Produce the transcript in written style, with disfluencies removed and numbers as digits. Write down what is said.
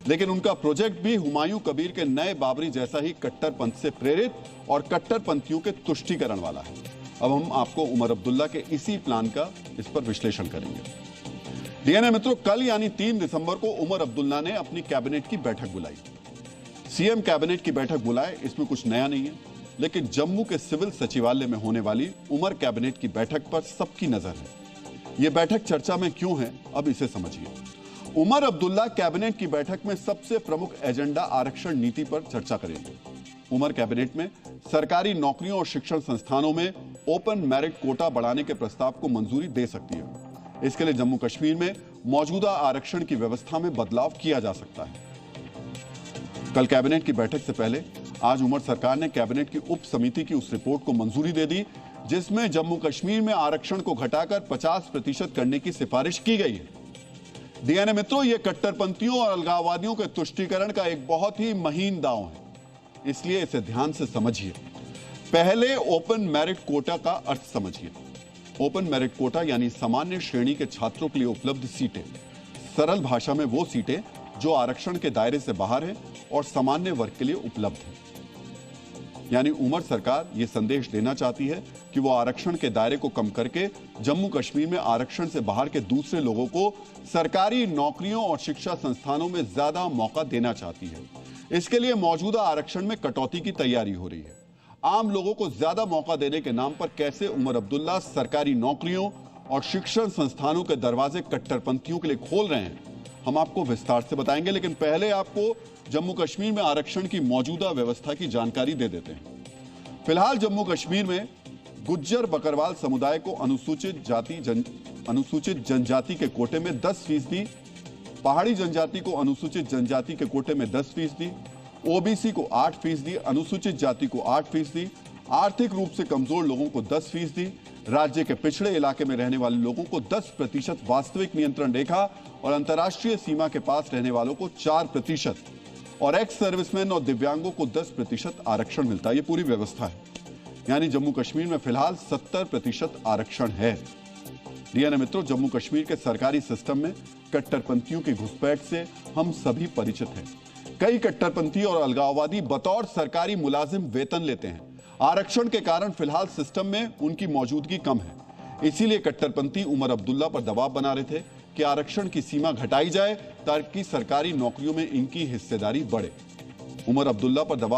लेकिन उनका प्रोजेक्ट भी हुमायूं कबीर के नए बाबरी जैसा ही कट्टरपंथ से प्रेरित और कट्टरपंथियों के तुष्टीकरण वाला है। अब हम आपको उमर अब्दुल्ला के इसी प्लान का इस पर विश्लेषण करेंगे। डीएनए मित्रों, कल यानी 3 दिसंबर को उमर अब्दुल्ला ने अपनी कैबिनेट की बैठक बुलाई। सीएम कैबिनेट की बैठक बुलाए, इसमें कुछ नया नहीं है, लेकिन जम्मू के सिविल सचिवालय में होने वाली उमर कैबिनेट की बैठक पर सबकी नजर है। यह बैठक चर्चा में क्यों है, अब इसे समझिए। उमर अब्दुल्ला कैबिनेट की बैठक में सबसे प्रमुख एजेंडा आरक्षण नीति पर चर्चा करेंगे। उमर कैबिनेट में सरकारी नौकरियों और शिक्षण संस्थानों में ओपन मेरिट कोटा बढ़ाने के प्रस्ताव को मंजूरी दे सकती है। इसके लिए जम्मू कश्मीर में मौजूदा आरक्षण की व्यवस्था में बदलाव किया जा सकता है। कल कैबिनेट की बैठक से पहले आज उमर सरकार ने कैबिनेट की उप समिति की उस रिपोर्ट को मंजूरी दे दी जिसमें जम्मू कश्मीर में आरक्षण को घटाकर 50% करने की सिफारिश की गई है। डीएनए मित्रों, यह कट्टरपंथियों और अलगाववादियों के तुष्टीकरण का एक बहुत ही महीन दांव है, इसलिए इसे ध्यान से समझिए। पहले ओपन मेरिट कोटा का अर्थ समझिए। ओपन मेरिट कोटा यानी सामान्य श्रेणी के छात्रों के लिए उपलब्ध सीटें। सरल भाषा में वो सीटें जो आरक्षण के दायरे से बाहर है और सामान्य वर्ग के लिए उपलब्ध है। यानी उमर सरकार यह संदेश देना चाहती है कि वो आरक्षण के दायरे को कम करके जम्मू कश्मीर में आरक्षण से बाहर के दूसरे लोगों को सरकारी नौकरियों और शिक्षा संस्थानों में ज्यादा मौका देना चाहती है। इसके लिए मौजूदा आरक्षण में कटौती की तैयारी हो रही है। आम लोगों को ज्यादा मौका देने के नाम पर कैसे उमर अब्दुल्ला सरकारी नौकरियों और शिक्षण संस्थानों के दरवाजे कट्टरपंथियों के लिए खोल रहे हैं, हम आपको विस्तार से बताएंगे। लेकिन पहले आपको जम्मू कश्मीर में आरक्षण की मौजूदा व्यवस्था की जानकारी दे देते हैं। फिलहाल जम्मू कश्मीर में गुज्जर बकरवाल समुदाय को अनुसूचित जनजाति के कोटे में 10%, पहाड़ी जनजाति को अनुसूचित जनजाति के कोटे में 10%, ओबीसी को 8%, अनुसूचित जाति को 8%, आर्थिक रूप से कमजोर लोगों को 10%, राज्य के पिछड़े इलाके में रहने वाले लोगों को 10% वास्तविक नियंत्रण रेखा और अंतर्राष्ट्रीय सीमा के पास रहने वालों को 4% और एक्स सर्विसमैन और दिव्यांगों को 10% आरक्षण मिलता है। ये पूरी व्यवस्था है। यानी जम्मू कश्मीर में फिलहाल 70% आरक्षण है। डीएनए मित्रों, जम्मू कश्मीर के सरकारी सिस्टम में कट्टरपंथियों की घुसपैठ से हम सभी परिचित हैं। कई कट्टरपंथी और अलगाववादी बतौर सरकारी मुलाजिम वेतन लेते हैं। आरक्षण के कारण फिलहाल सिस्टम में उनकी मौजूदगी कम है। इसीलिए कट्टरपंथी उमर अब्दुल्ला पर दबाव बना रहे थे कि आरक्षण की सीमा घटाई जाए ताकि सरकारी नौकरियों में इनकी हिस्सेदारी बढ़े। उमर अब्दुल्ला पर दबाव